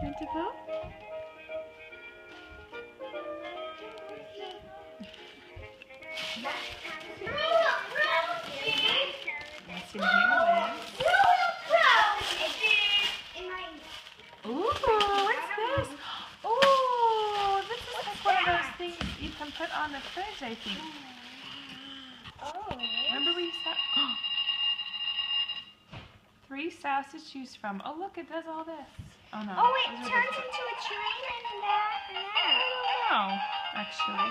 Want to go? What's in here, Liz? Ooh, what's this? Oh, this is like one of those things you can put on the fridge, I think. Remember we saw 3 styles to choose from. Oh, look, it does all this. Oh, no. Oh, it turns into a train and that and that. I don't know, actually.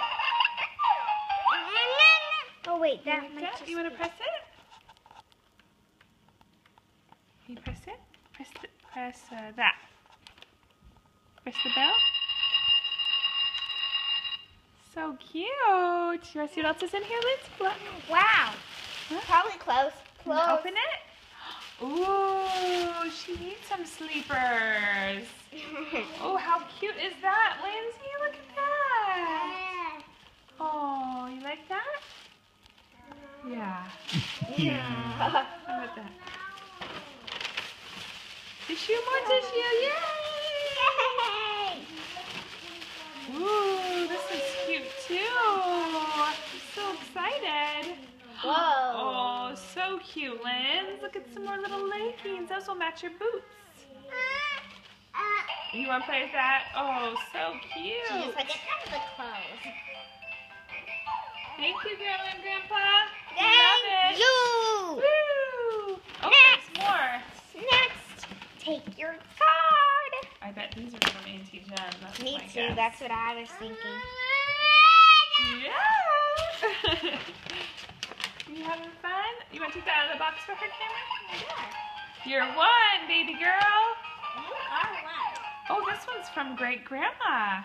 Oh, wait, You that like might that? just You want to be- press it? Can you press it? Press that. Press the bell. So cute. You want to see what else is in here, Liz? Wow. Huh? Probably close. Close. Open it. Ooh, she needs some sleepers. Oh, how cute is that, Lindsay? Look at that. Oh, you like that? Yeah. Yeah. How about that? Tissue, more tissue, yay! Ooh, this is cute too. I'm so excited. Whoa. Oh, so cute, Linz. Look at some more little leggings. Those will match your boots. You want to play with that? Oh, so cute. She's like, it's kind of the clothes. Thank you, Grandma and Grandpa. Thank Love it. you. Woo! Oh, Next. there's more. Next, take your card. I bet these are from Auntie Jen. That's Me my too. guess. That's what I was thinking. Yeah. You having fun? You want to take that out of the box for her, Cameron? Yeah. You're one, baby girl. You are one. Oh, this one's from Great Grandma.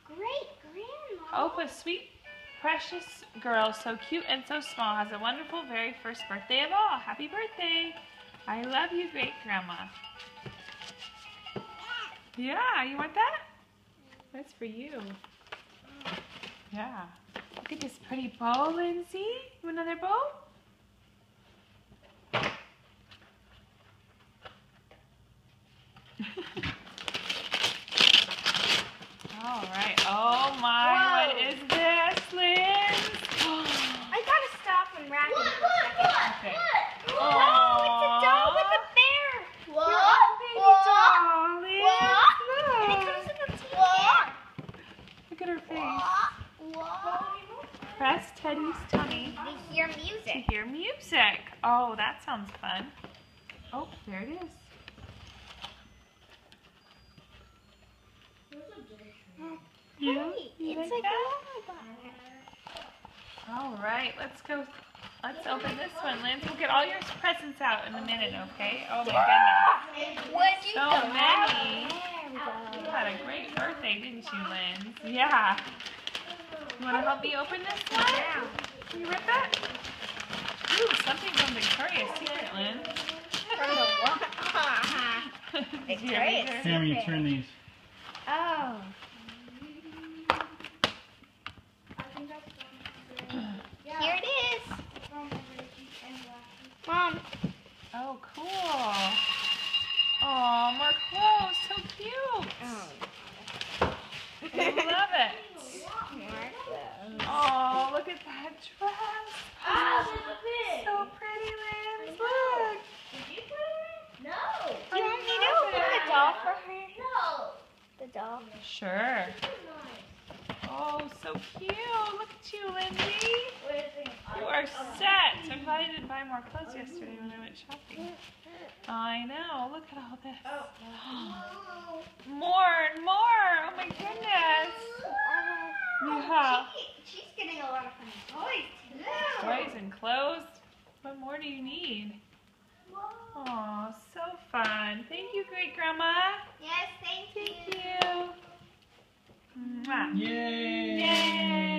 Great grandma. Opa, sweet, precious girl, so cute and so small, has a wonderful very first birthday of all. Happy birthday. I love you, Great Grandma. Yeah, you want that? That's for you. Yeah. Look at this pretty bow, Lindsay. You want another bow? All right. Oh my, Whoa. what is this, Liz? I gotta stop and wrap it for a second. Okay. Oh, it's a doll with a bear. Your What? own baby doll, Liz. What? And it Look. comes in a tin. Look at her face. Press Teddy's tummy We hear to music. hear music. Oh, that sounds fun. Oh, there it is. Yeah, Hey, you it's like like that? a lullaby. All right, let's go. Let's open this one, Liz. We'll get all your presents out in a minute, okay? Oh my goodness. What'd you So do? many. There we go. You had a great birthday, didn't you, Lynn? Yeah. You want to help me open this one? Yeah. Can you rip it? Ooh, something from Victoria's Secret, Lynn. From the what? Victoria's Here, Cameron, you turn these. Oh. Here it is. Mom. Oh, cool. Oh, more clothes. So cute. I love it. Oh, look at that dress. So pretty, Lynn. Look. No. Do you want me to open the doll for her? No. The doll. Sure. Oh, so cute. Look at you, Lindsay. You are set. I'm glad I didn't buy more clothes yesterday when I went shopping. I know. Look at all this. More and more. Oh my goodness. Yeah. She's getting a lot of fun toys too. Toys and clothes. What more do you need? Oh, so fun. Thank you, Great Grandma. Yes, thank you. Thank you. Mwah. Yay! Yay.